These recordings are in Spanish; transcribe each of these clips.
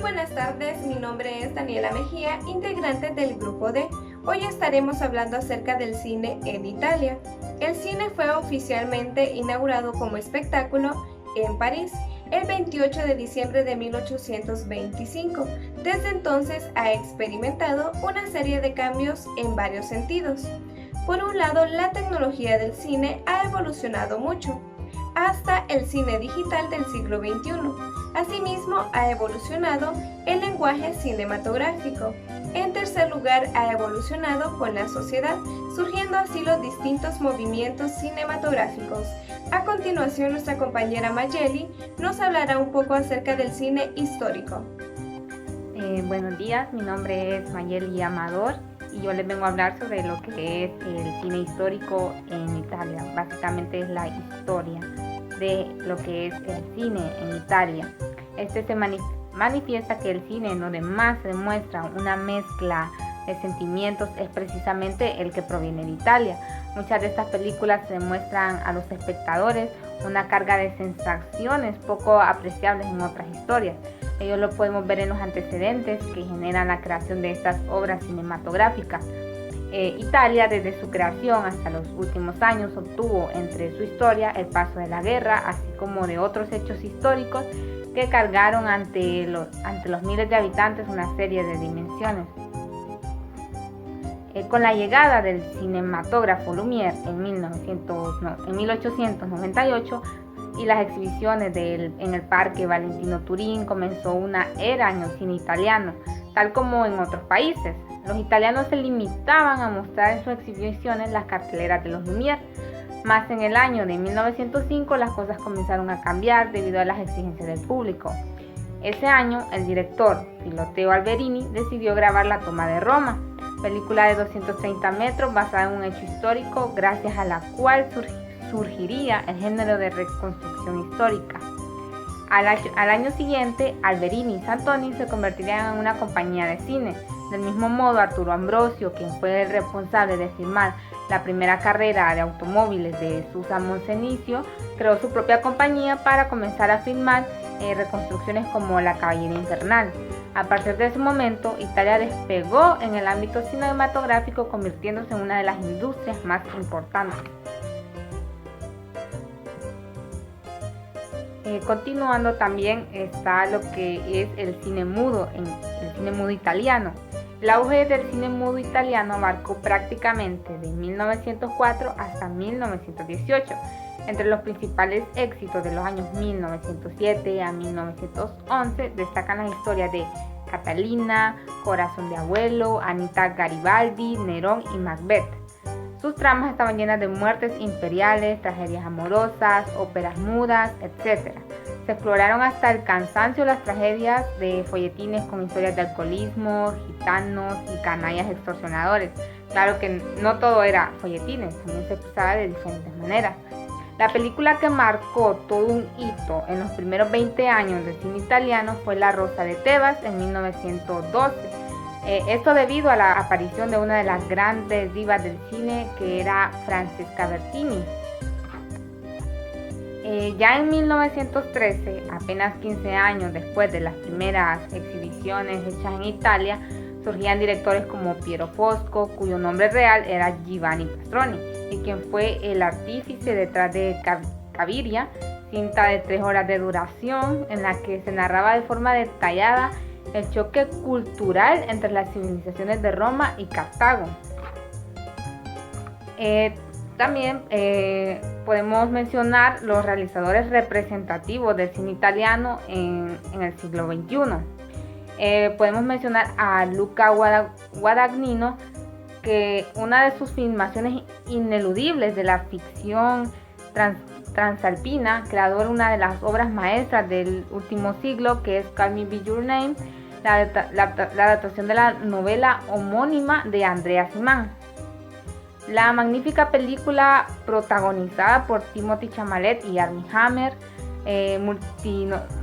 buenas tardes, mi nombre es Daniela Mejía, integrante del Grupo D. Hoy estaremos hablando acerca del cine en Italia. El cine fue oficialmente inaugurado como espectáculo en París el 28 de diciembre de 1825. Desde entonces ha experimentado una serie de cambios en varios sentidos. Por un lado, la tecnología del cine ha evolucionado mucho, hasta el cine digital del siglo XXI. Asimismo, ha evolucionado el lenguaje cinematográfico. En tercer lugar, ha evolucionado con la sociedad, surgiendo así los distintos movimientos cinematográficos. A continuación, nuestra compañera Mayeli nos hablará un poco acerca del cine histórico. Buenos días, mi nombre es Mayeli Amador y yo les vengo a hablar sobre lo que es el cine histórico en Italia. Básicamente es la historia de lo que es el cine en Italia. Este se manifiesta que el cine en donde más se demuestra una mezcla de sentimientos es precisamente el que proviene de Italia. Muchas de estas películas se demuestran a los espectadores una carga de sensaciones poco apreciables en otras historias. Ello lo podemos ver en los antecedentes que generan la creación de estas obras cinematográficas. Italia, desde su creación hasta los últimos años, obtuvo entre su historia el paso de la guerra, así como de otros hechos históricos que cargaron ante los miles de habitantes una serie de dimensiones. Con la llegada del cinematógrafo Lumière en 1898 y las exhibiciones en el Parque Valentino Turín, comenzó una era en el cine italiano, tal como en otros países. Los italianos se limitaban a mostrar en sus exhibiciones las carteleras de los Lumière. Más en el año de 1905 las cosas comenzaron a cambiar debido a las exigencias del público. Ese año el director Filoteo Alberini decidió grabar La toma de Roma, película de 230 metros basada en un hecho histórico, gracias a la cual surgiría el género de reconstrucción histórica. Al año siguiente, Alberini y Santoni se convertirían en una compañía de cine. Del mismo modo, Arturo Ambrosio, quien fue el responsable de filmar la primera carrera de automóviles de Susa Monsenicio, creó su propia compañía para comenzar a filmar reconstrucciones como La Caballera Infernal. A partir de ese momento, Italia despegó en el ámbito cinematográfico, convirtiéndose en una de las industrias más importantes. Continuando, también está lo que es el cine mudo italiano. El auge del cine mudo italiano abarcó prácticamente de 1904 hasta 1918. Entre los principales éxitos de los años 1907 a 1911 destacan las historias de Catalina, Corazón de Abuelo, Anita Garibaldi, Nerón y Macbeth. Sus tramas estaban llenas de muertes imperiales, tragedias amorosas, óperas mudas, etc. Se exploraron hasta el cansancio las tragedias de folletines con historias de alcoholismo, gitanos y canallas extorsionadores. Claro que no todo era folletines, también se expresaba de diferentes maneras. La película que marcó todo un hito en los primeros 20 años del cine italiano fue La Rosa de Tebas en 1912. Esto debido a la aparición de una de las grandes divas del cine, que era Francesca Bertini. Ya en 1913, apenas 15 años después de las primeras exhibiciones hechas en Italia, surgían directores como Piero Fosco, cuyo nombre real era Giovanni Pastroni, y quien fue el artífice detrás de Caviria, cinta de 3 horas de duración en la que se narraba de forma detallada el choque cultural entre las civilizaciones de Roma y Cartago. También podemos mencionar los realizadores representativos del cine italiano en el siglo XXI. Podemos mencionar a Luca Guadagnino, que una de sus filmaciones ineludibles de la ficción transalpina, creador de una de las obras maestras del último siglo, que es Call Me By Your Name, la adaptación de la novela homónima de Andrea Simán. La magnífica película protagonizada por Timothy Chalamet y Armie Hammer,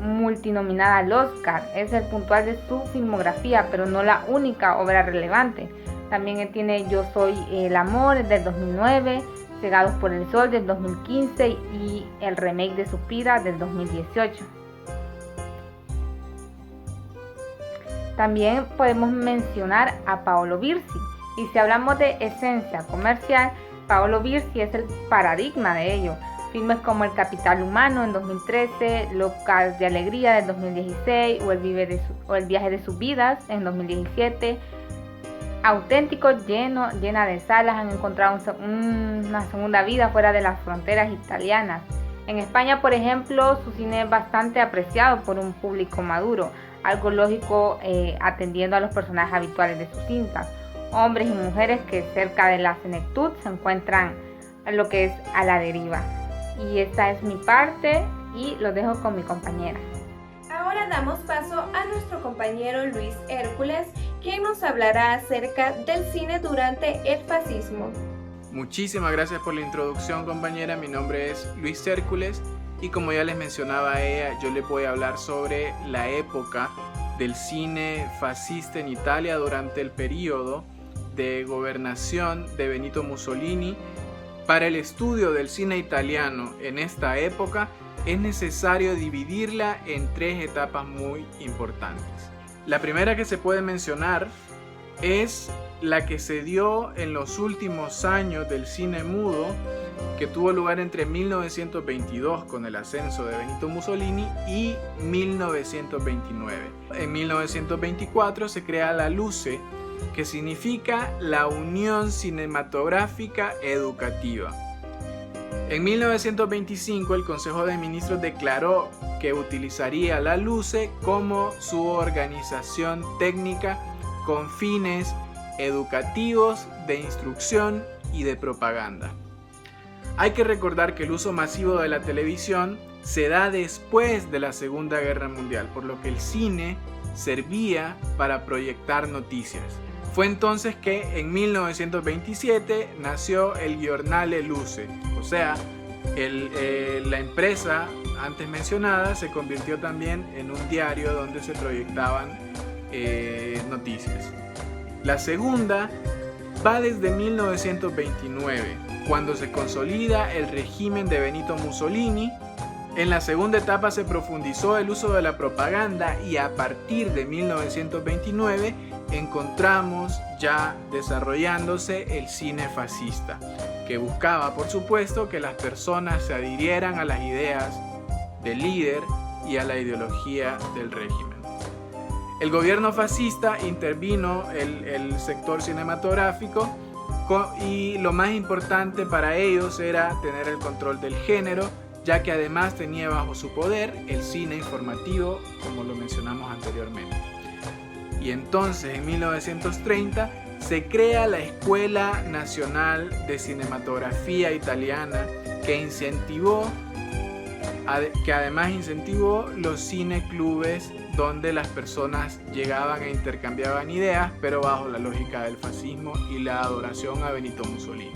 multinominada al Oscar, es el puntual de su filmografía, pero no la única obra relevante. También tiene Yo Soy el Amor del 2009, Cegados por el Sol del 2015 y el remake de Suspira del 2018. También podemos mencionar a Paolo Virzi, y si hablamos de esencia comercial, Paolo Virzi es el paradigma de ello. Filmes como El Capital Humano en 2013, Locas de Alegría del 2016 o El Viaje de sus vidas en 2017, auténticos, llena de salas, han encontrado una segunda vida fuera de las fronteras italianas. En España, por ejemplo, su cine es bastante apreciado por un público maduro, algo lógico atendiendo a los personajes habituales de sus cintas, hombres y mujeres que cerca de la senectud se encuentran en lo que es a la deriva. Y esta es mi parte y lo dejo con mi compañera. Ahora damos paso a nuestro compañero Luis Hércules, quien nos hablará acerca del cine durante el fascismo. Muchísimas gracias por la introducción, compañera. Mi nombre es Luis Hércules y como ya les mencionaba a ella, yo les voy a hablar sobre la época del cine fascista en Italia durante el periodo de gobernación de Benito Mussolini. Para el estudio del cine italiano en esta época es necesario dividirla en tres etapas muy importantes. La primera que se puede mencionar es la que se dio en los últimos años del cine mudo, que tuvo lugar entre 1922 con el ascenso de Benito Mussolini y 1929. En 1924 se crea la LUCE, que significa la Unión Cinematográfica Educativa. En 1925 el Consejo de Ministros declaró que utilizaría la LUCE como su organización técnica con fines educativos, de instrucción y de propaganda. Hay que recordar que el uso masivo de la televisión se da después de la Segunda Guerra Mundial, por lo que el cine servía para proyectar noticias. Fue entonces que en 1927 nació el Giornale Luce, o sea, la empresa antes mencionada se convirtió también en un diario donde se proyectaban noticias. La segunda va desde 1929, cuando se consolida el régimen de Benito Mussolini. En la segunda etapa se profundizó el uso de la propaganda y a partir de 1929 encontramos ya desarrollándose el cine fascista, que buscaba, por supuesto, que las personas se adhirieran a las ideas del líder y a la ideología del régimen. El gobierno fascista intervino el sector cinematográfico y lo más importante para ellos era tener el control del género, ya que además tenía bajo su poder el cine informativo, como lo mencionamos anteriormente. Y entonces en 1930 se crea la Escuela Nacional de Cinematografía Italiana, que además incentivó los cineclubes donde las personas llegaban e intercambiaban ideas, pero bajo la lógica del fascismo y la adoración a Benito Mussolini.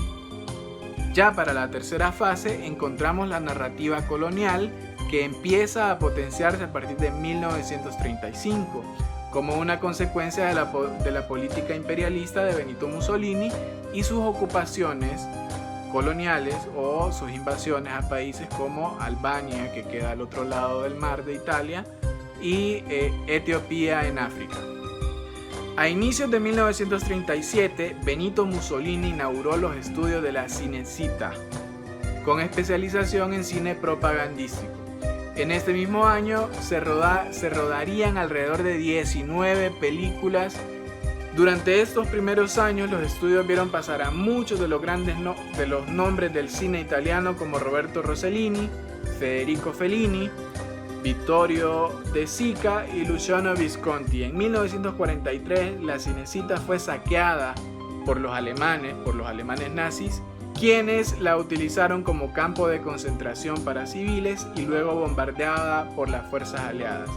Ya para la tercera fase encontramos la narrativa colonial, que empieza a potenciarse a partir de 1935, como una consecuencia de la política imperialista de Benito Mussolini y sus ocupaciones coloniales o sus invasiones a países como Albania, que queda al otro lado del mar de Italia, y Etiopía en África. A inicios de 1937, Benito Mussolini inauguró los estudios de la Cinecittà, con especialización en cine propagandístico. En este mismo año se rodarían alrededor de 19 películas. Durante estos primeros años los estudios vieron pasar a muchos de los grandes de los nombres del cine italiano, como Roberto Rossellini, Federico Fellini, Vittorio De Sica y Luciano Visconti. En 1943 la Cinecittà fue saqueada por los alemanes nazis, quienes la utilizaron como campo de concentración para civiles y luego bombardeada por las fuerzas aliadas.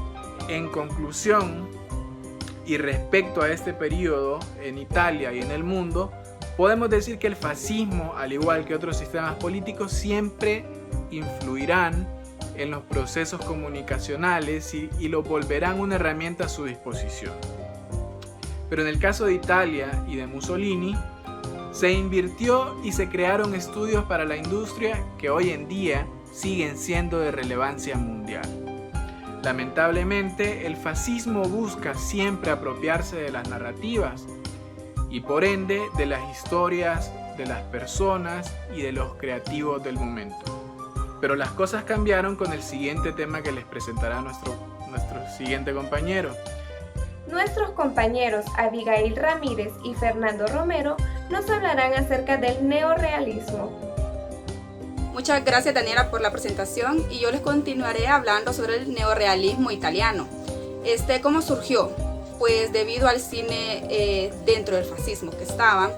En conclusión, y respecto a este periodo en Italia y en el mundo, podemos decir que el fascismo, al igual que otros sistemas políticos, siempre influirán en los procesos comunicacionales y lo volverán una herramienta a su disposición. Pero en el caso de Italia y de Mussolini, se invirtió y se crearon estudios para la industria que hoy en día siguen siendo de relevancia mundial. Lamentablemente, el fascismo busca siempre apropiarse de las narrativas y por ende de las historias, de las personas y de los creativos del momento. Pero las cosas cambiaron con el siguiente tema que les presentará nuestro siguiente compañero. Nuestros compañeros Abigail Ramírez y Fernando Romero nos hablarán acerca del neorrealismo. Muchas gracias, Daniela, por la presentación, y yo les continuaré hablando sobre el neorrealismo italiano. ¿Cómo surgió? Pues debido al cine dentro del fascismo que estaba,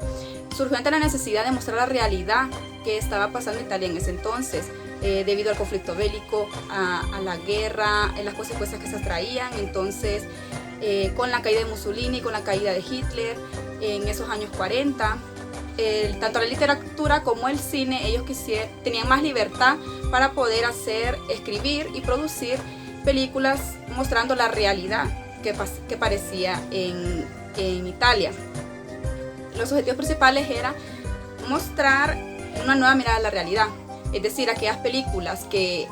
surgió ante la necesidad de mostrar la realidad que estaba pasando en Italia en ese entonces, debido al conflicto bélico, a la guerra, las consecuencias que se traían. Entonces, con la caída de Mussolini, con la caída de Hitler, en esos años 40, tanto la literatura como el cine, ellos tenían más libertad para poder escribir y producir películas mostrando la realidad que parecía en Italia. Los objetivos principales eran mostrar una nueva mirada a la realidad, es decir, aquellas películas que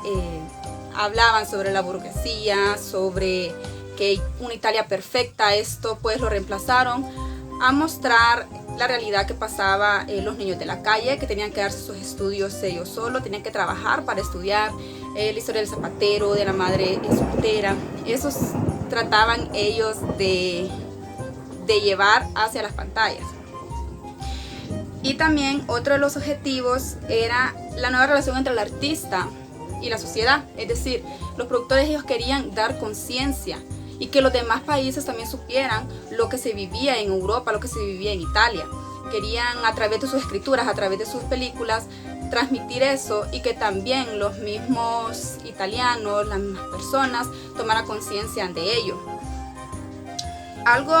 hablaban sobre la burguesía, sobre que una Italia perfecta, esto pues lo reemplazaron a mostrar la realidad que pasaba los niños de la calle, que tenían que darse sus estudios ellos solos, tenían que trabajar para estudiar, la historia del zapatero, de la madre soltera. Esos trataban ellos de llevar hacia las pantallas. Y también otro de los objetivos era la nueva relación entre el artista y la sociedad, es decir, los productores ellos querían dar conciencia y que los demás países también supieran lo que se vivía en Europa, lo que se vivía en Italia. Querían, a través de sus escrituras, a través de sus películas, transmitir eso, y que también los mismos italianos, las mismas personas, tomaran conciencia de ello. Algo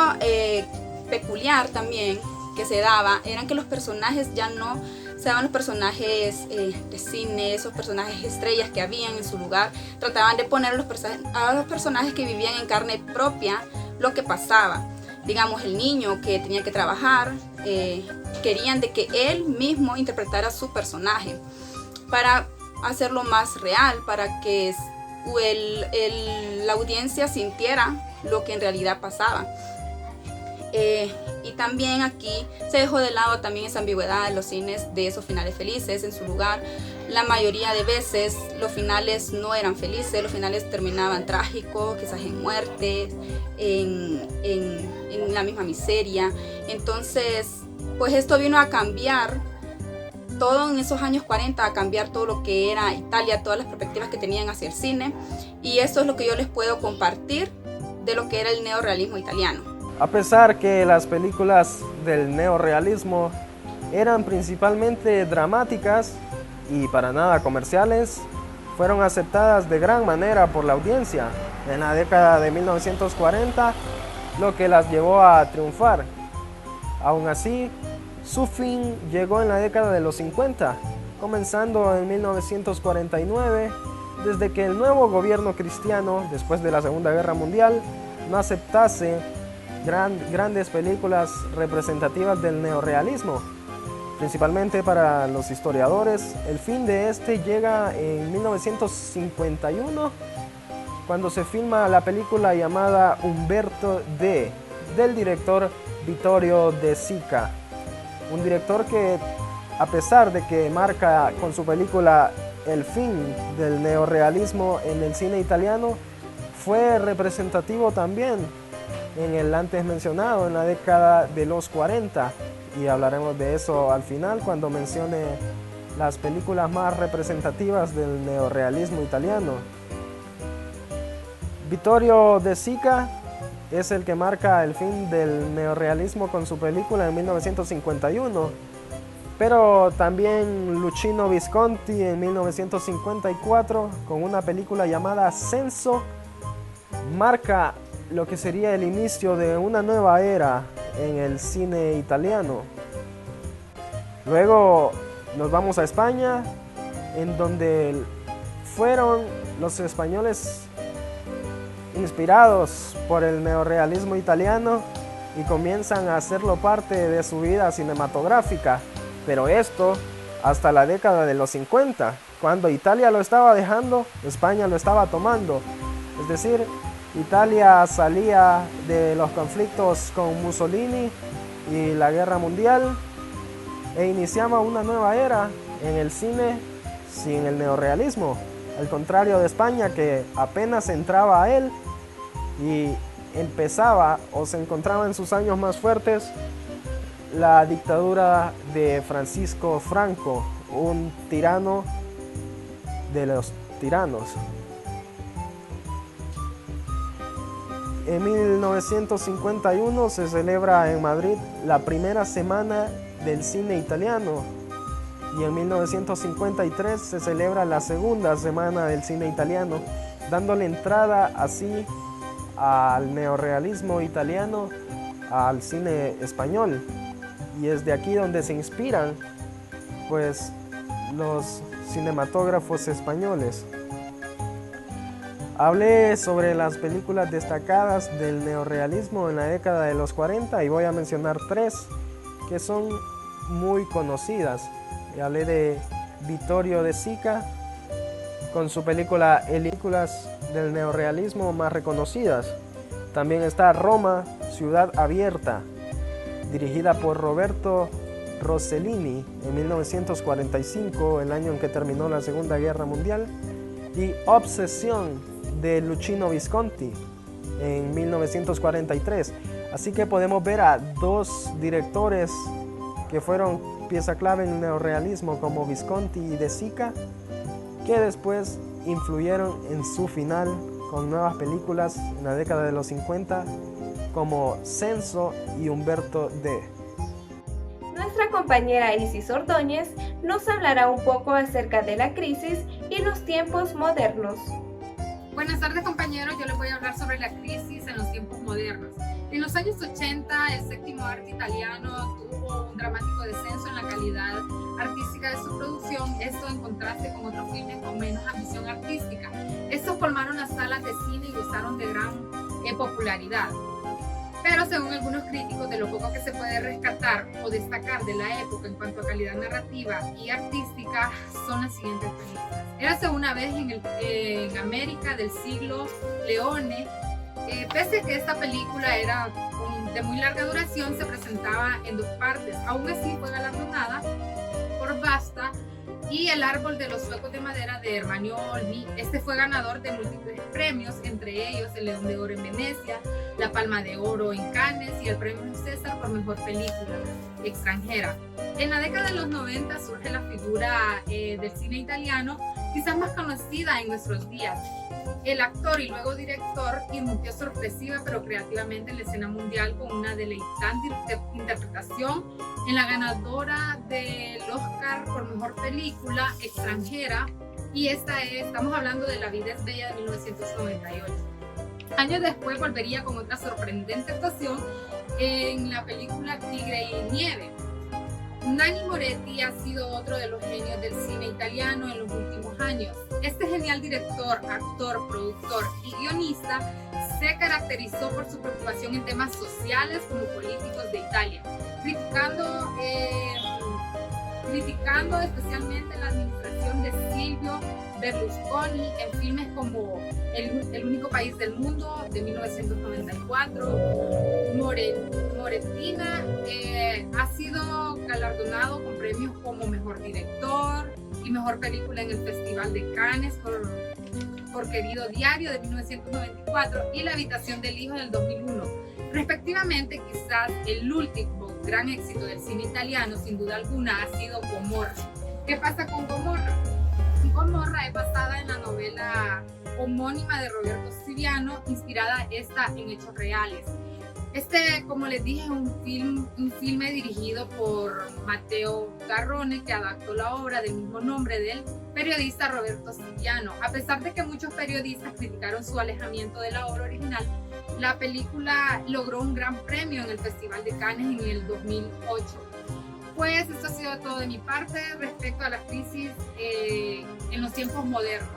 peculiar también que se daba eran que los personajes ya no se daban los personajes de cine, esos personajes estrellas que habían en su lugar. Trataban de poner a los personajes que vivían en carne propia lo que pasaba. Digamos, el niño que tenía que trabajar, querían de que él mismo interpretara su personaje para hacerlo más real, para que la audiencia sintiera lo que en realidad pasaba. Y también aquí se dejó de lado también esa ambigüedad en los cines de esos finales felices. En su lugar, la mayoría de veces los finales no eran felices, los finales terminaban trágicos, quizás en muerte, en la misma miseria. Entonces, pues esto vino a cambiar todo en esos años 40, a cambiar todo lo que era Italia, todas las perspectivas que tenían hacia el cine. Y esto es lo que yo les puedo compartir de lo que era el neorrealismo italiano. A pesar que las películas del neorrealismo eran principalmente dramáticas y para nada comerciales, fueron aceptadas de gran manera por la audiencia en la década de 1940, lo que las llevó a triunfar. Aún así, su fin llegó en la década de los 50, comenzando en 1949, desde que el nuevo gobierno cristiano, después de la Segunda Guerra Mundial, no aceptase grandes películas representativas del neorrealismo. Principalmente para los historiadores, el fin de este llega en 1951, cuando se filma la película llamada Umberto D, del director Vittorio De Sica. Un director que, a pesar de que marca con su película el fin del neorrealismo en el cine italiano, fue representativo también en el antes mencionado, en la década de los 40, y hablaremos de eso al final cuando mencione las películas más representativas del neorrealismo italiano. Vittorio De Sica es el que marca el fin del neorrealismo con su película en 1951, pero también Luchino Visconti en 1954 con una película llamada Censo marca lo que sería el inicio de una nueva era en el cine italiano. Luego nos vamos a España, en donde fueron los españoles inspirados por el neorrealismo italiano y comienzan a hacerlo parte de su vida cinematográfica, pero esto hasta la década de los 50, cuando Italia lo estaba dejando, España lo estaba tomando. Es decir, Italia salía de los conflictos con Mussolini y la Guerra Mundial e iniciaba una nueva era en el cine sin el neorrealismo, al contrario de España, que apenas entraba a él y empezaba o se encontraba en sus años más fuertes la dictadura de Francisco Franco, un tirano de los tiranos. En 1951 se celebra en Madrid la primera semana del cine italiano y en 1953 se celebra la segunda semana del cine italiano, dándole entrada así al neorrealismo italiano, al cine español. Y es de aquí donde se inspiran pues los cinematógrafos españoles. Hablé sobre las películas destacadas del neorrealismo en la década de los 40 y voy a mencionar 3 que son muy conocidas. Hablé de Vittorio De Sica con su película películas del neorrealismo más reconocidas. También está Roma, Ciudad Abierta, dirigida por Roberto Rossellini en 1945, el año en que terminó la Segunda Guerra Mundial, y Obsesión de Luchino Visconti en 1943. Así que podemos ver a 2 directores que fueron pieza clave en el neorrealismo como Visconti y De Sica, que después influyeron en su final con nuevas películas en la década de los 50 como Censo y Umberto D. Nuestra compañera Isis Ordóñez nos hablará un poco acerca de la crisis y los tiempos modernos. Buenas tardes, compañeros. Yo les voy a hablar sobre la crisis en los tiempos modernos. En los años 80, el séptimo arte italiano tuvo un dramático descenso en la calidad artística de su producción, esto en contraste con otros filmes con menos ambición artística. Estos colmaron las salas de cine y gozaron de gran popularidad. Pero según algunos críticos, de lo poco que se puede rescatar o destacar de la época en cuanto a calidad narrativa y artística son las siguientes películas. Érase una vez en América del siglo Leone. Pese a que esta película era de muy larga duración, se presentaba en 2 partes. Aún así fue galardonada por BAFTA y El árbol de los suecos de madera de Ermanio Olmi. Este fue ganador de múltiples premios, entre ellos el León de Oro en Venecia, la Palma de Oro en Cannes y el Premio César por Mejor Película Extranjera. En la década de los 90 surge la figura del cine italiano, quizás más conocida en nuestros días. El actor y luego director irrumpió sorpresiva pero creativamente en la escena mundial con una deleitante interpretación en la ganadora del Oscar por Mejor Película Extranjera, y estamos hablando de La vida es bella de 1998. Años después volvería con otra sorprendente actuación en la película Tigre y Nieve. Nanni Moretti ha sido otro de los genios del cine italiano en los últimos años. Este genial director, actor, productor y guionista se caracterizó por su preocupación en temas sociales como políticos de Italia, criticando especialmente la administración de Silvio Berlusconi en filmes como El único país del mundo de 1994. Morettina ha sido galardonado con premios como Mejor Director y Mejor Película en el Festival de Cannes por Querido Diario de 1994 y La habitación del hijo del 2001. Respectivamente, quizás el último gran éxito del cine italiano, sin duda alguna, ha sido Gomorra. ¿Qué pasa con Gomorra? Gomorra es basada en la novela homónima de Roberto Siciliano, inspirada esta en hechos reales. Como les dije, es un filme dirigido por Matteo Garrone, que adaptó la obra del mismo nombre del periodista Roberto Siciliano. A pesar de que muchos periodistas criticaron su alejamiento de la obra original, la película logró un gran premio en el Festival de Cannes en el 2008. Pues esto ha sido todo de mi parte respecto a la crisis en los tiempos modernos.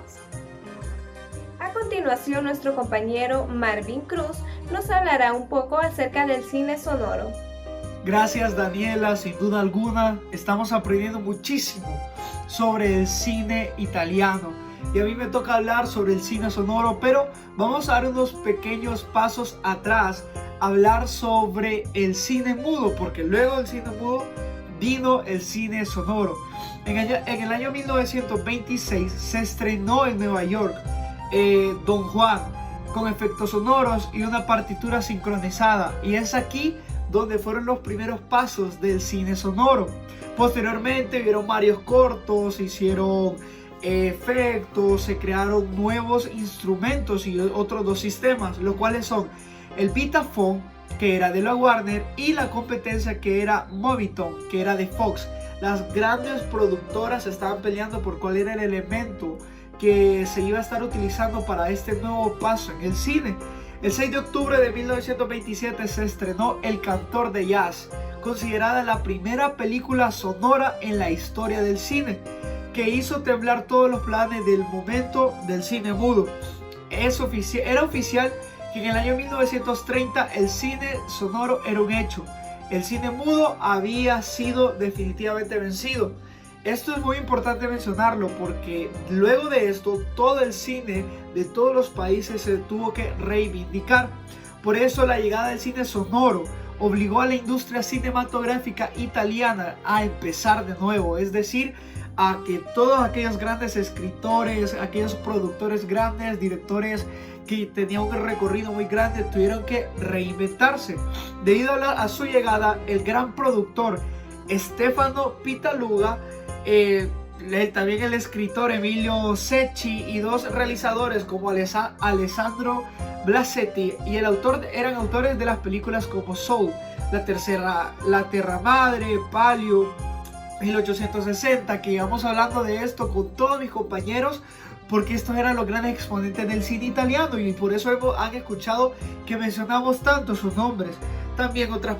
A continuación, nuestro compañero Marvin Cruz nos hablará un poco acerca del cine sonoro. Gracias, Daniela, sin duda alguna estamos aprendiendo muchísimo sobre el cine italiano. y a mí me toca hablar sobre el cine sonoro, pero vamos a dar unos pequeños pasos atrás, hablar sobre el cine mudo, porque luego del cine mudo vino el cine sonoro. En el año 1926 se estrenó en Nueva York Don Juan, con efectos sonoros y una partitura sincronizada, y es aquí donde fueron los primeros pasos del cine sonoro. Posteriormente vieron varios cortos, se hicieron efectos, se crearon nuevos instrumentos y otros dos sistemas, los cuales son el Vitaphone, que era de la Warner, y la competencia, que era Movietone, que era de Fox. Las grandes productoras estaban peleando por cuál era el elemento que se iba a estar utilizando para este nuevo paso en el cine. El 6 de octubre de 1927 se estrenó El Cantor de Jazz, considerada la primera película sonora en la historia del cine, que hizo temblar todos los planes del momento del cine mudo. Era oficial que en el año 1930 el cine sonoro era un hecho. El cine mudo había sido definitivamente vencido. Esto es muy importante mencionarlo porque luego de esto todo el cine de todos los países se tuvo que reivindicar. Por eso la llegada del cine sonoro obligó a la industria cinematográfica italiana a empezar de nuevo, es decir, a que todos aquellos grandes escritores, aquellos productores grandes, directores que tenían un recorrido muy grande, tuvieron que reinventarse. Debido a su llegada, el gran productor Stefano Pittaluga, también el escritor Emilio Secchi y dos realizadores como Alessandro Blasetti y el autor eran autores de las películas como Soul, La Tierra Madre, Palio, 1860, que íbamos hablando de esto con todos mis compañeros porque estos eran los grandes exponentes del cine italiano y por eso han escuchado que mencionamos tanto sus nombres. También otras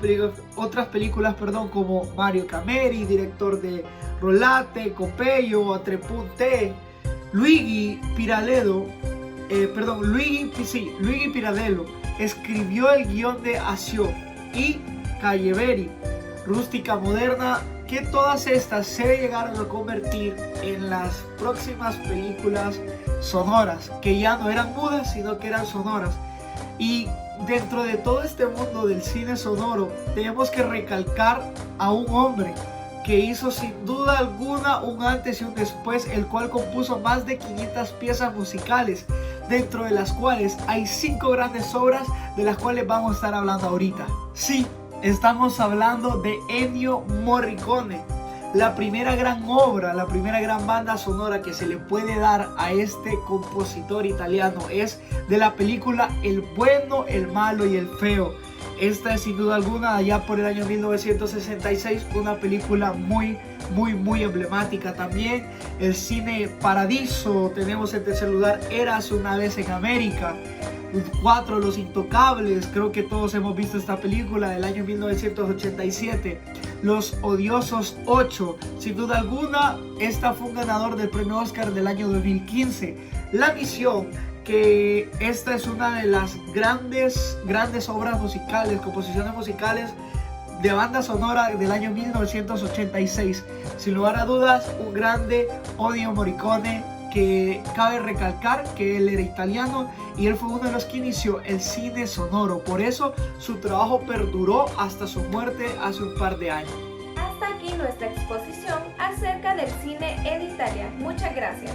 películas como Mario Cameri, director de Rollate, Copello, A Tre Punte, Luigi Pirandello escribió el guión de Asio y Calleveri, Rústica Moderna, que todas estas se llegaron a convertir en las próximas películas sonoras, que ya no eran mudas, sino que eran sonoras. Y dentro de todo este mundo del cine sonoro, tenemos que recalcar a un hombre que hizo sin duda alguna un antes y un después, el cual compuso más de 500 piezas musicales, dentro de las cuales hay 5 grandes obras de las cuales vamos a estar hablando ahorita. Sí, estamos hablando de Ennio Morricone, la primera gran obra, la primera gran banda sonora que se le puede dar a este compositor italiano es de la película El Bueno, el Malo y el Feo. Esta es sin duda alguna allá por el año 1966, una película muy emblemática. También el cine Paradiso, tenemos en tercer lugar Érase una vez en América. 4, Los Intocables, creo que todos hemos visto esta película del año 1987. Los Odiosos 8, sin duda alguna, esta fue un ganador del premio Oscar del año 2015. La Misión, que esta es una de las grandes obras musicales, composiciones musicales de banda sonora del año 1986. Sin lugar a dudas, un grande Ennio Morricone, que cabe recalcar que él era italiano y él fue uno de los que inició el cine sonoro. Por eso su trabajo perduró hasta su muerte hace un par de años. Hasta aquí nuestra exposición acerca del cine en Italia. Muchas gracias.